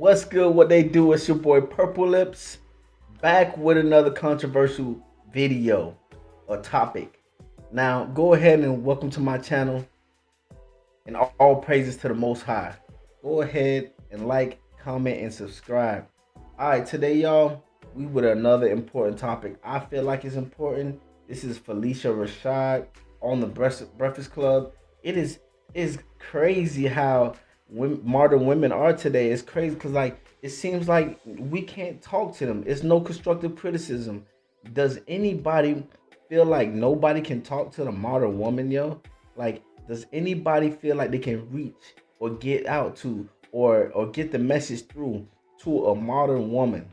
What's good? What they do? It's your boy Purple Lips back with another controversial video or topic. Now, go ahead and welcome to my channel and all praises to the Most High. Go ahead and like, comment, and subscribe. All right, today, y'all, we with another important topic. I feel like it's important. This is Felicia Rashad on the Breakfast Club. It is crazy how modern women are today. It's crazy because it seems like we can't talk to them. It's no constructive criticism. Does anybody feel like nobody can talk to the modern woman, yo? Like, does anybody feel like they can reach or get out to or get the message through to a modern woman?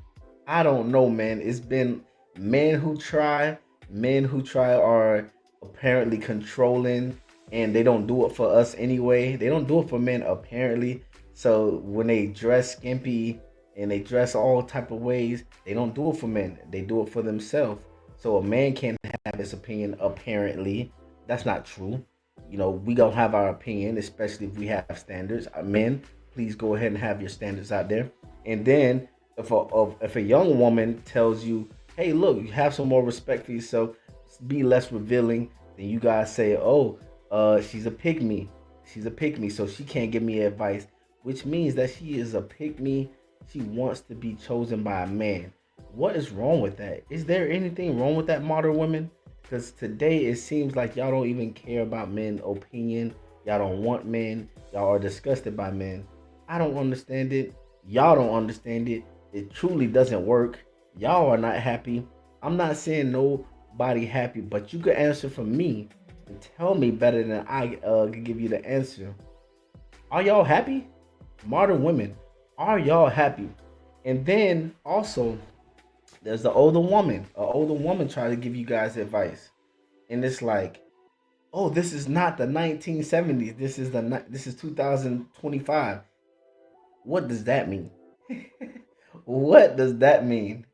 I don't know, man. It's been men who try. Men who try are apparently controlling, and they don't do it for us anyway. They don't do it for men apparently. So when they dress skimpy and they dress all type of ways, they don't do it for men. They do it for themselves. So a man can't have his opinion apparently. That's not true. We gonna have our opinion, especially if we have standards. Men, please go ahead and have your standards out there. And then if a young woman tells you, hey, look, you have some more respect for yourself, be less revealing, then you guys say, oh, she's a pick me. She's a pick me, so she can't give me advice, which means that she is a pick me. She wants to be chosen by a man. What is wrong with that? Is there anything wrong with that, modern women? Because today it seems like y'all don't even care about men's opinion. Y'all don't want men. Y'all are disgusted by men. I don't understand it. Y'all don't understand it. It truly doesn't work. Y'all are not happy. I'm not saying nobody happy, but you could answer for me and tell me better than I could give you the answer. Are y'all happy? Modern women, are y'all happy? And then also, there's the older woman. An older woman try to give you guys advice, and it's like, oh, this is not the 1970s. This is 2025. What does that mean? What does that mean?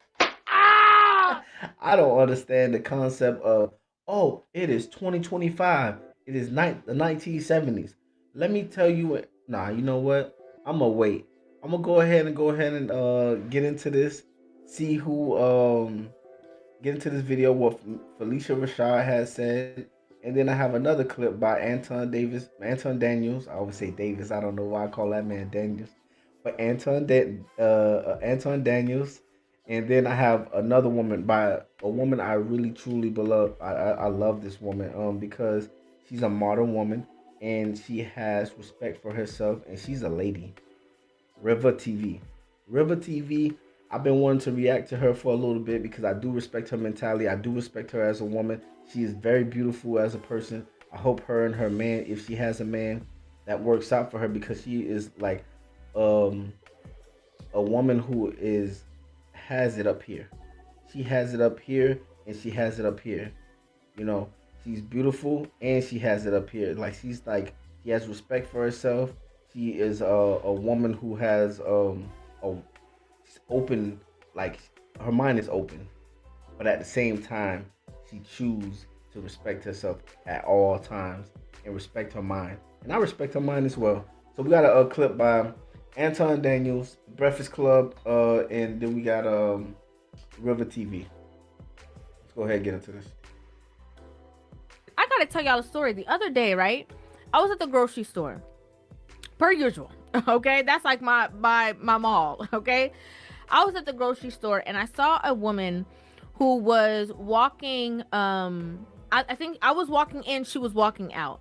I don't understand the concept of, oh, it is 2025. It is the 1970s. Let me tell you what. Nah, you know what? I'm gonna wait. I'm gonna go ahead and get into this. See who get into this video what Felicia Rashad has said, and then I have another clip by Anton Daniels. I always say Davis. I don't know why I call that man Daniels, but Anton Daniels. And then I have another woman by a woman I really truly beloved. I love this woman because she's a modern woman and she has respect for herself and she's a lady. River TV. River TV. I've been wanting to react to her for a little bit because I do respect her mentality. I do respect her as a woman. She is very beautiful as a person. I hope her and her man, if she has a man, that works out for her because she is like a woman who has it up here. She has it up here and she has it up here. She's beautiful and she has it up here. She has respect for herself. She is a woman who has she's open, like her mind is open, but at the same time she chooses to respect herself at all times and respect her mind. And I respect her mind as well. So we got a clip by Anton Daniels, Breakfast Club, and then we got River TV. Let's go ahead and get into this. I gotta tell y'all a story. The other day, right? I was at the grocery store, per usual. Okay, that's like my mall. Okay, I was at the grocery store and I saw a woman who was walking. I think I was walking in, she was walking out.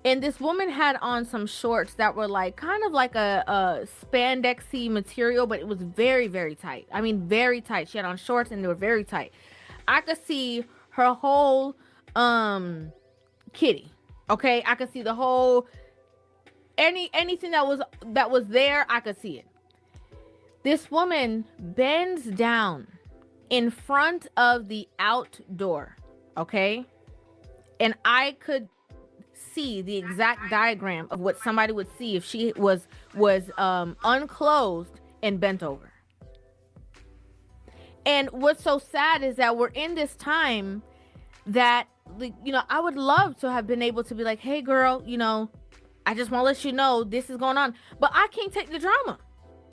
And this woman had on some shorts that were like kind of like a spandexy material, but it was very, very tight. I mean, very tight. She had on shorts and they were very tight. I could see her whole kitty. Okay, I could see the whole anything that was there. I could see it. This woman bends down in front of the outdoor. Okay, and I could see the exact diagram of what somebody would see if she was unclothed and bent over. And what's so sad is that we're in this time that, I would love to have been able to be like, hey girl, I just want to let you know this is going on, but I can't take the drama.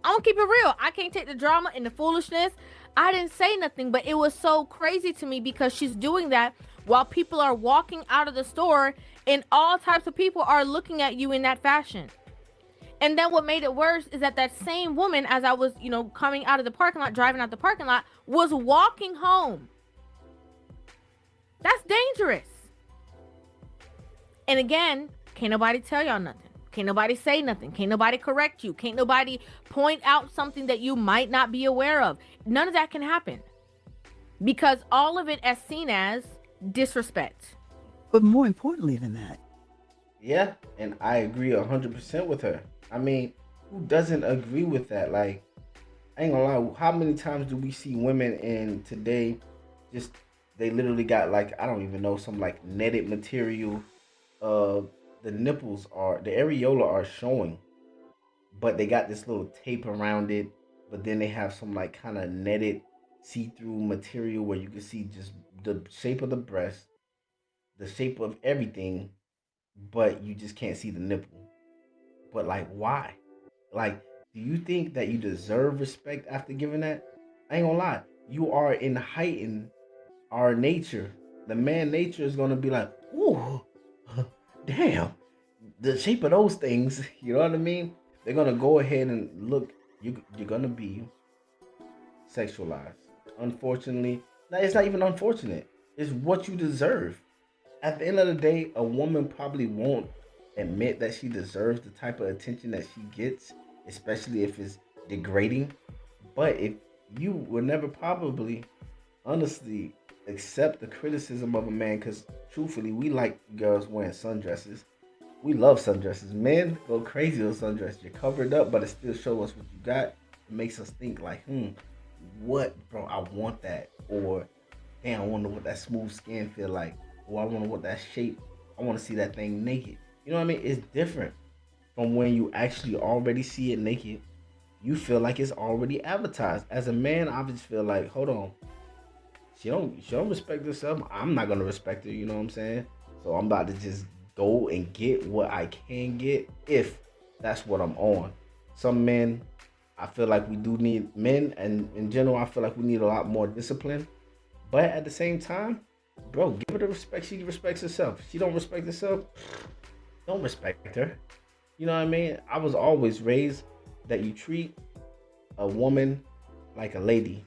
I'm gonna keep it real. I can't take the drama and the foolishness. I didn't say nothing, but it was so crazy to me because she's doing that while people are walking out of the store and all types of people are looking at you in that fashion. And then what made it worse is that that same woman, as I was, coming out of the parking lot, driving out the parking lot, was walking home. That's dangerous. And again, can't nobody tell y'all nothing. Can't nobody say nothing. Can't nobody correct you. Can't nobody point out something that you might not be aware of. None of that can happen. Because all of it is seen as disrespect. But more importantly than that, Yeah, and I agree 100% with her. I mean, who doesn't agree with that? Like, I ain't gonna lie. How many times do we see women in today just they literally got like I don't even know some like netted material. Uh, the nipples are the areola are showing, but they got this little tape around it. But then they have some like kind of netted see-through material where you can see just the shape of the breast, the shape of everything, but you just can't see the nipple. But like, why? Like, do you think that you deserve respect after giving that? I ain't gonna lie. You are in heighten our nature. The man nature is gonna be like, ooh, damn, the shape of those things. You know what I mean? They're gonna go ahead and look. You're gonna be sexualized. Unfortunately, it's not even unfortunate. It's what you deserve. At the end of the day, a woman probably won't admit that she deserves the type of attention that she gets, especially if it's degrading. But if you will never probably honestly accept the criticism of a man, because truthfully, we like girls wearing sundresses. We love sundresses. Men go crazy on sundresses. You're covered up, but it still shows us what you got. It makes us think like, what, bro? I want that. Or, damn, I wonder what that smooth skin feel like. Or I wonder what that shape. I want to see that thing naked. You know what I mean? It's different from when you actually already see it naked. You feel like it's already advertised. As a man, I just feel like, hold on, she don't respect herself. I'm not gonna respect her. You know what I'm saying? So I'm about to just go and get what I can get if that's what I'm on. Some men, I feel like we do need men, and in general, I feel like we need a lot more discipline. But at the same time, bro, give her the respect she respects herself. She don't respect herself, don't respect her. You know what I mean? I was always raised that you treat a woman like a lady.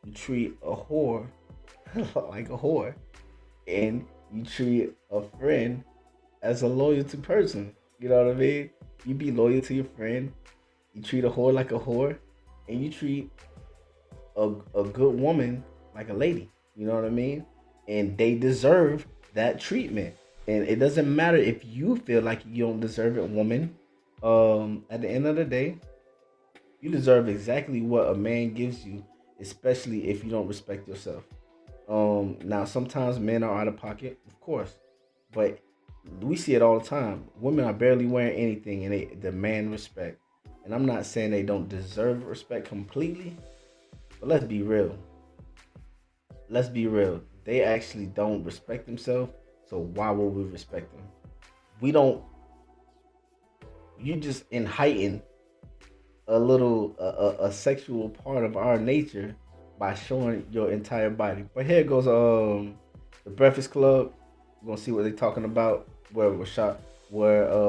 You treat a whore like a whore. And you treat a friend as a loyalty person. You know what I mean? You be loyal to your friend. You treat a whore like a whore. And you treat a good woman like a lady. You know what I mean? And they deserve that treatment. And it doesn't matter if you feel like you don't deserve it, woman. At the end of the day, you deserve exactly what a man gives you, especially if you don't respect yourself. Now sometimes men are out of pocket, of course, but we see it all the time. Women are barely wearing anything and they demand respect. And I'm not saying they don't deserve respect completely, but let's be real. Let's be real. They actually don't respect themselves, so why would we respect them? We don't. You just in heighten a little a sexual part of our nature by showing your entire body. But here goes the Breakfast Club. We're gonna see what they're talking about. Where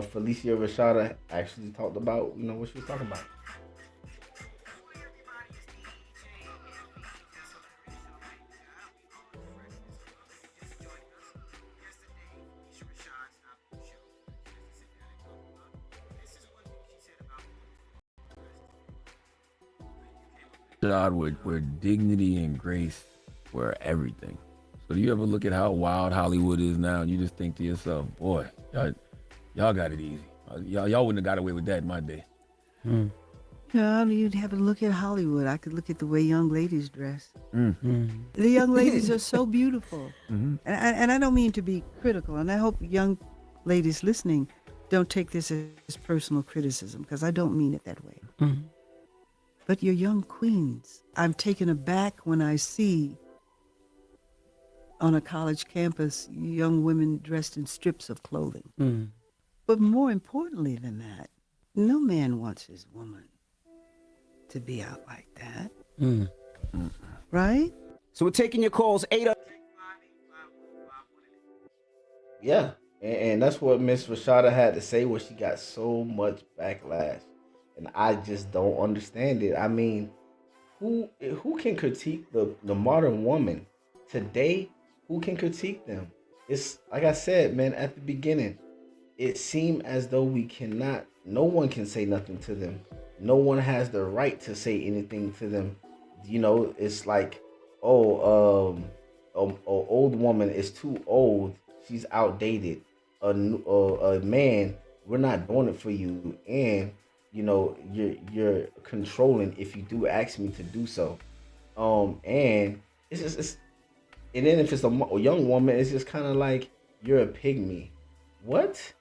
Felicia Rashada actually talked about, what she was talking about. Shot where dignity and grace were everything. So do you ever look at how wild Hollywood is now and you just think to yourself, boy, y'all got it easy. Y'all wouldn't have got away with that in my day. You'd have to look at Hollywood. I could look at the way young ladies dress. The young ladies are so beautiful. And I don't mean to be critical, and I hope young ladies listening don't take this as personal criticism, because I don't mean it that way. But you're young queens. I'm taken aback when I see on a college campus young women dressed in strips of clothing. But more importantly than that, no man wants his woman to be out like that. Right? So we're taking your calls. Yeah, and that's what Miss Rashada had to say, where she got so much backlash, and I just don't understand it. I mean, who can critique the modern woman today? Who can critique them? It's like I said, man, at the beginning, it seemed as though we cannot. No one can say nothing to them. No one has the right to say anything to them. You know, it's like, oh, a old woman is too old. She's outdated. A man, we're not doing it for you, and you know you're controlling if you do ask me to do so. And it's just and then if it's a young woman, it's just kind of like you're a pygmy. What?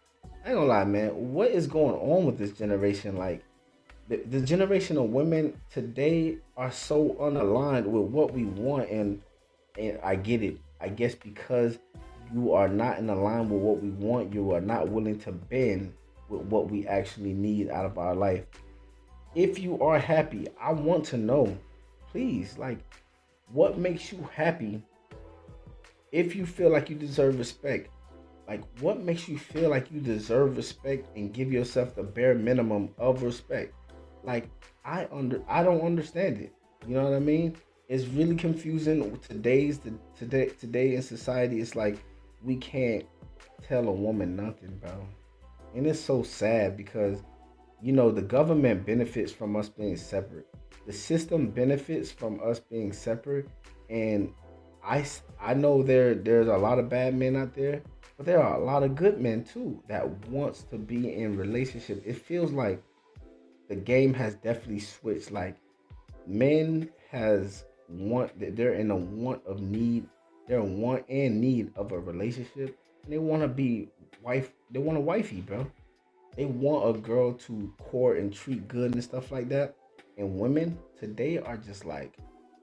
I ain't gonna lie, man. What is going on with this generation? Like the generation of women today are so unaligned with what we want, and I get it. I guess because you are not in line with what we want, you are not willing to bend with what we actually need out of our life. If you are happy, I want to know, please, like, what makes you happy? If you feel like you deserve respect, like, what makes you feel like you deserve respect and give yourself the bare minimum of respect? Like, I don't understand it. You know what I mean? It's really confusing. Today in society, it's like we can't tell a woman nothing, bro. And it's so sad because, you know, the government benefits from us being separate. The system benefits from us being separate. And I know there's a lot of bad men out there, but there are a lot of good men too that wants to be in relationship. It feels like the game has definitely switched. Like, men they're in a want of need. They're in want and need of a relationship, and they want to be wife. They want a wifey, bro. They want a girl to court and treat good and stuff like that. And women today are just like,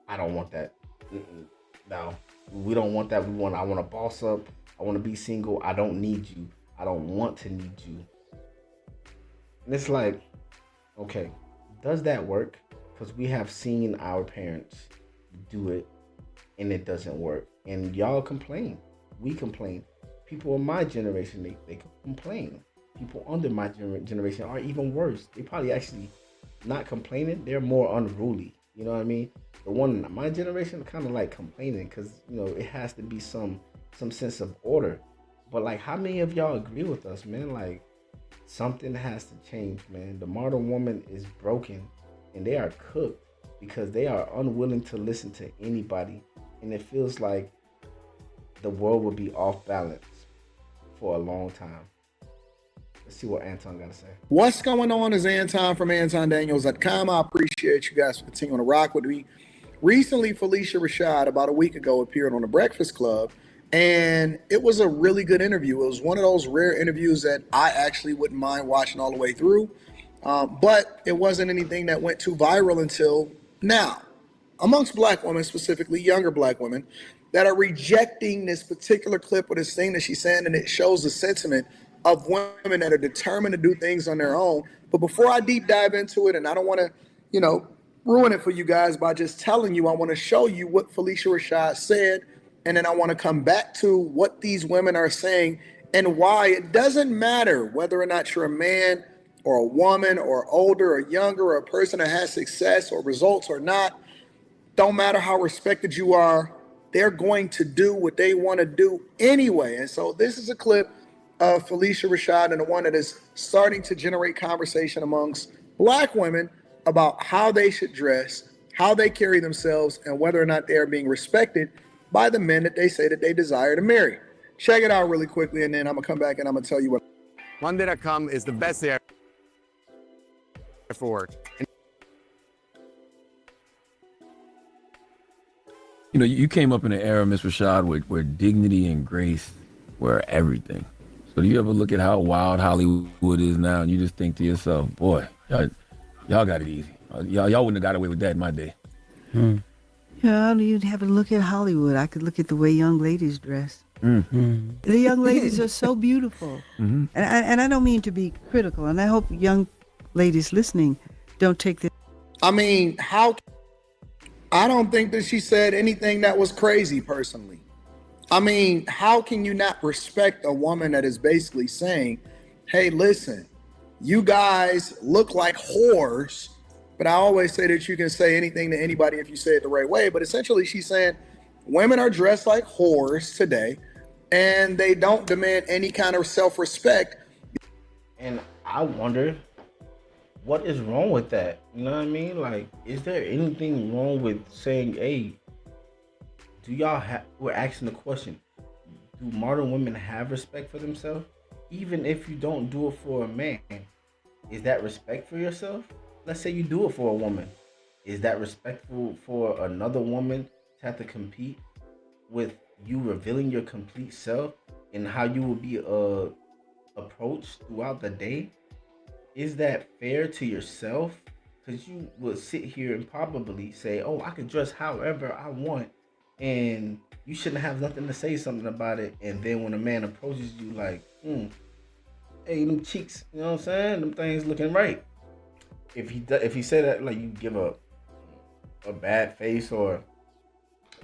I don't want that. No, we don't want that. I want to boss up. I want to be single. I don't need you. I don't want to need you. And it's like, okay, does that work? Because we have seen our parents do it, and it doesn't work. And y'all complain. We complain. People in my generation, they complain. People under my generation are even worse. They probably actually not complaining. They're more unruly. You know what I mean? The one in my generation kind of like complaining because, you know, it has to be some sense of order. But like, how many of y'all agree with us, man? Like, something has to change, man. The modern woman is broken, and they are cooked because they are unwilling to listen to anybody. And it feels like the world will be off balance for a long time. Let's see what Anton got to say. What's going on is Anton from AntonDaniels.com. I appreciate you guys for continuing to rock with me. Recently, Felicia Rashad, about a week ago, appeared on The Breakfast Club, and it was a really good interview. It was one of those rare interviews that I actually wouldn't mind watching all the way through, but it wasn't anything that went too viral until now. Amongst black women, specifically younger black women, that are rejecting this particular clip or this thing that she's saying, and it shows the sentiment of women that are determined to do things on their own. But before I deep dive into it, and I don't want to, ruin it for you guys by just telling you, I want to show you what Felicia Rashad said, and then I want to come back to what these women are saying and why it doesn't matter whether or not you're a man or a woman or older or younger or a person that has success or results or not. Don't matter how respected you are, they're going to do what they want to do anyway. And so this is a clip of Felicia Rashad, and the one that is starting to generate conversation amongst black women about how they should dress, how they carry themselves, and whether or not they are being respected by the men that they say that they desire to marry. Check it out really quickly, and then I'm going to come back and I'm going to tell you what. Monday.com is the best day for. You know, you came up in an era, Miss Rashad, where dignity and grace were everything. So do you ever look at how wild Hollywood is now, and you just think to yourself, boy, y'all got it easy. Y'all wouldn't have got away with that in my day. Yeah, you'd have to look at Hollywood. I could look at the way young ladies dress. The young ladies are so beautiful. And I don't mean to be critical, and I hope young ladies listening don't take this. I mean, I don't think that she said anything that was crazy personally. I mean, how can you not respect a woman that is basically saying, hey, listen, you guys look like whores, but I always say that you can say anything to anybody if you say it the right way. But essentially, she's saying women are dressed like whores today, and they don't demand any kind of self-respect. And I wonder, what is wrong with that? You know what I mean? Like, is there anything wrong with saying, hey, do y'all have, we're asking the question, do modern women have respect for themselves? Even if you don't do it for a man, is that respect for yourself? Let's say you do it for a woman. Is that respectful for another woman to have to compete with you revealing your complete self and how you will be approached throughout the day? Is that fair to yourself? Because you would sit here and probably say, oh, I can dress however I want, and you shouldn't have nothing to say something about it. And then when a man approaches you like, hey, them cheeks, you know what I'm saying? Them things looking right. If he said that, like, you give a bad face, or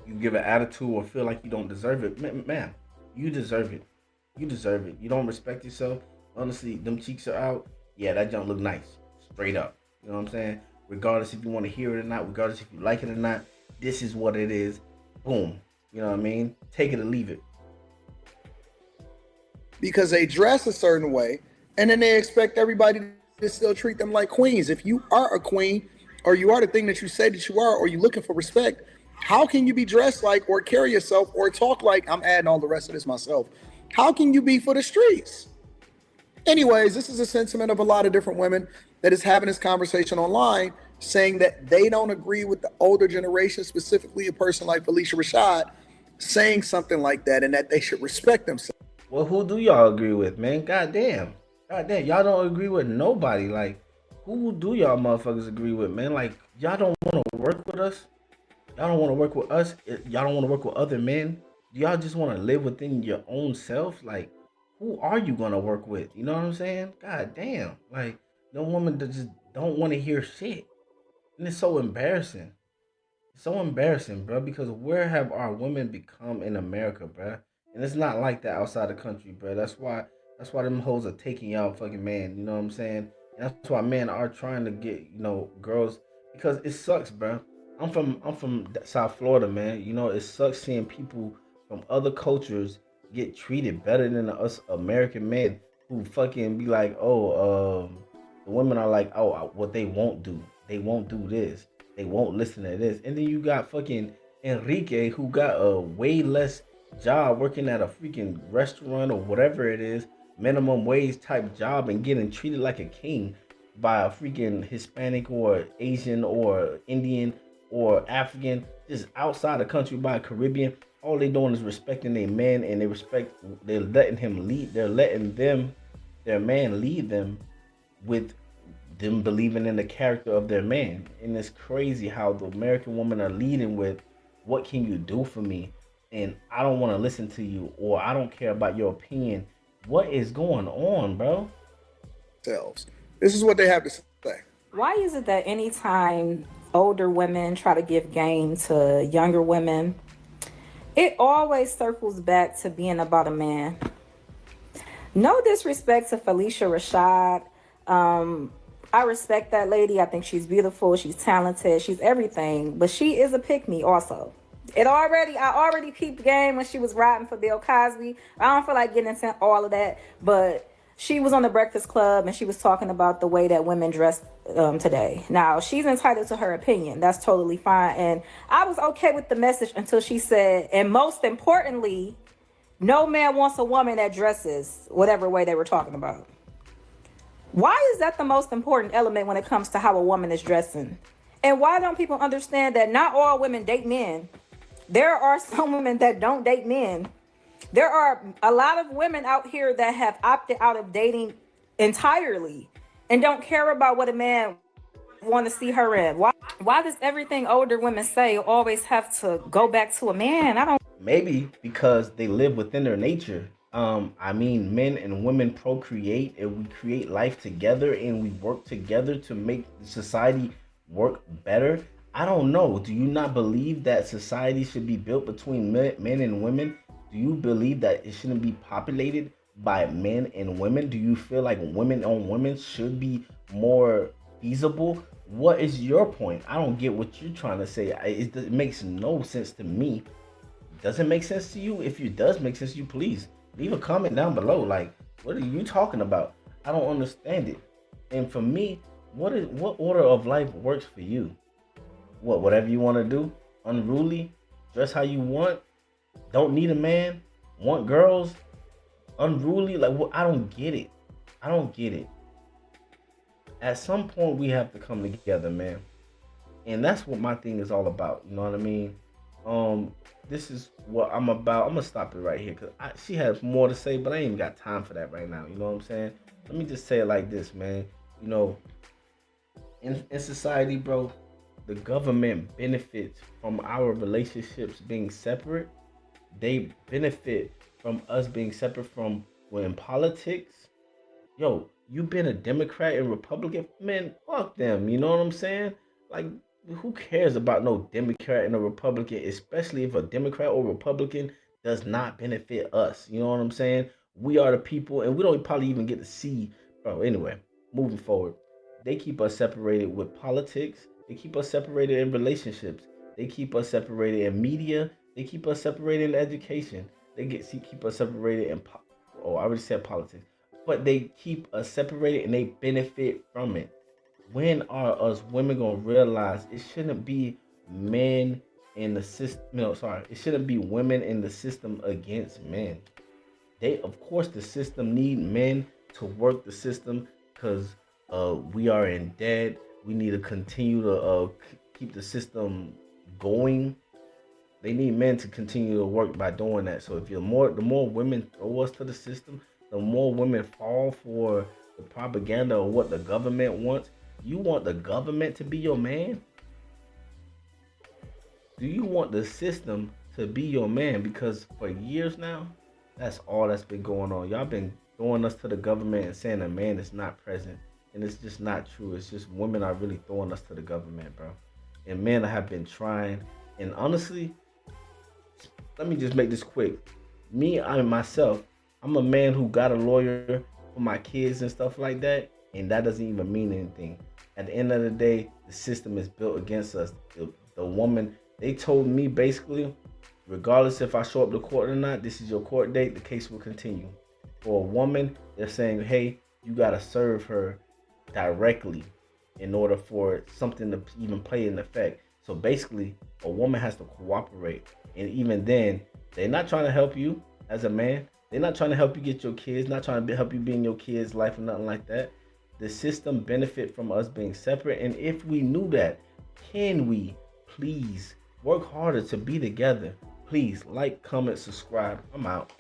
you give an attitude, or feel like you don't deserve it, ma'am, you deserve it. You deserve it. You don't respect yourself. Honestly, them cheeks are out. Yeah, that junk look nice. Straight up. You know what I'm saying? Regardless if you want to hear it or not, regardless if you like it or not, this is what it is. Boom. You know what I mean? Take it or leave it. Because they dress a certain way, and then they expect everybody to still treat them like queens. If you are a queen, or you are the thing that you say that you are, or you're looking for respect, how can you be dressed like, or carry yourself, or talk like, I'm adding all the rest of this myself, how can you be for the streets? Anyways, this is a sentiment of a lot of different women that is having this conversation online, saying that they don't agree with the older generation, specifically a person like Felicia Rashad, saying something like that, and that they should respect themselves. Well, who do y'all agree with, man? Goddamn. Y'all don't agree with nobody. Like, who do y'all motherfuckers agree with, man? Like, y'all don't want to work with us? Y'all don't want to work with us? Y'all don't want to work with other men? Do y'all just want to live within your own self? Like, who are you going to work with? You know what I'm saying? God damn. Like, no woman that just don't want to hear shit. And it's so embarrassing. It's so embarrassing, bro, because where have our women become in America, bro? And it's not like that outside the country, bro. That's why them hoes are taking y'all fucking man. You know what I'm saying? And that's why men are trying to get, girls, because it sucks, bro. I'm from South Florida, man. You know, it sucks seeing people from other cultures get treated better than us American men, who fucking be like, the women are like, what they won't do. They won't do this. They won't listen to this. And then you got fucking Enrique, who got a way less job working at a freaking restaurant or whatever it is, minimum wage type job, and getting treated like a king by a freaking Hispanic or Asian or Indian or African, just outside the country, by a Caribbean. All they doing is respecting their man, and they're letting him lead. They're letting their man lead them, with them believing in the character of their man. And it's crazy how the American women are leading with, what can you do for me? And I don't want to listen to you, or I don't care about your opinion. What is going on, bro? This is what they have to say. Why is it that anytime older women try to give game to younger women, it always circles back to being about a man? No disrespect to Felicia Rashad. I respect that lady. I think she's beautiful. She's talented. She's everything. But she is a pick-me also. I already peeped game when she was riding for Bill Cosby. I don't feel like getting into all of that. But she was on the Breakfast Club, and she was talking about the way that women dress today. Now, she's entitled to her opinion. That's totally fine. And I was okay with the message until she said, and most importantly, no man wants a woman that dresses whatever way they were talking about. Why is that the most important element when it comes to how a woman is dressing? And why don't people understand that not all women date men? There are some women that don't date men. There are a lot of women out here that have opted out of dating entirely and don't care about what a man want to see her in. Why does everything older women say always have to go back to a man? Maybe because they live within their nature. Men and women procreate, and we create life together, and we work together to make society work better? I don't know. Do you not believe that society should be built between men and women? Do you believe that it shouldn't be populated by men and women? Do you feel like women on women should be more feasible? What is your point? I don't get what you're trying to say. It makes no sense to me. Does it make sense to you? If it does make sense to you, please leave a comment down below. Like, what are you talking about? I don't understand it. And for me, what order of life works for you? Whatever you want to do? Unruly? Dress how you want? Don't need a man? Want girls? Unruly? Like, what? I don't get it. I don't get it. At some point, we have to come together, man. And that's what my thing is all about. You know what I mean? This is what I'm about. I'm gonna stop it right here because she has more to say, but I ain't even got time for that right now. You know what I'm saying? Let me just say it like this, man. You know, in society, bro, the government benefits from our relationships being separate. They benefit from us being separate from when politics. Yo, you been a Democrat and Republican, man, fuck them. You know what I'm saying? Like, who cares about no Democrat and a Republican, especially if a Democrat or Republican does not benefit us? You know what I'm saying? We are the people, and we don't probably even get to see, bro. Anyway, moving forward, they keep us separated with politics. They keep us separated in relationships. They keep us separated in media. They keep us separated in education. Keep us separated in, I already said politics, but they keep us separated and they benefit from it. When are us women gonna realize it shouldn't be men in the system? No, sorry, it shouldn't be women in the system against men. Of course, the system need men to work the system because we are in debt. We need to continue to keep the system going. They need men to continue to work by doing that. So the more women throw us to the system, the more women fall for the propaganda of what the government wants. You want the government to be your man? Do you want the system to be your man? Because for years now, that's all that's been going on. Y'all been throwing us to the government and saying a man is not present. And it's just not true. It's just women are really throwing us to the government, bro. And men have been trying. And honestly, let me just make this quick. Myself, I'm a man who got a lawyer for my kids and stuff like that. And that doesn't even mean anything. At the end of the day, the system is built against us. The woman, they told me basically, regardless if I show up to court or not, this is your court date, the case will continue. For a woman, they're saying, hey, you got to serve her directly in order for something to even play in effect. So basically, a woman has to cooperate. And even then, they're not trying to help you as a man. They're not trying to help you get your kids, not trying to help you be in your kids' life or nothing like that. The system benefit from us being separate. And if we knew that, can we please work harder to be together? Please like, comment, subscribe. I'm out.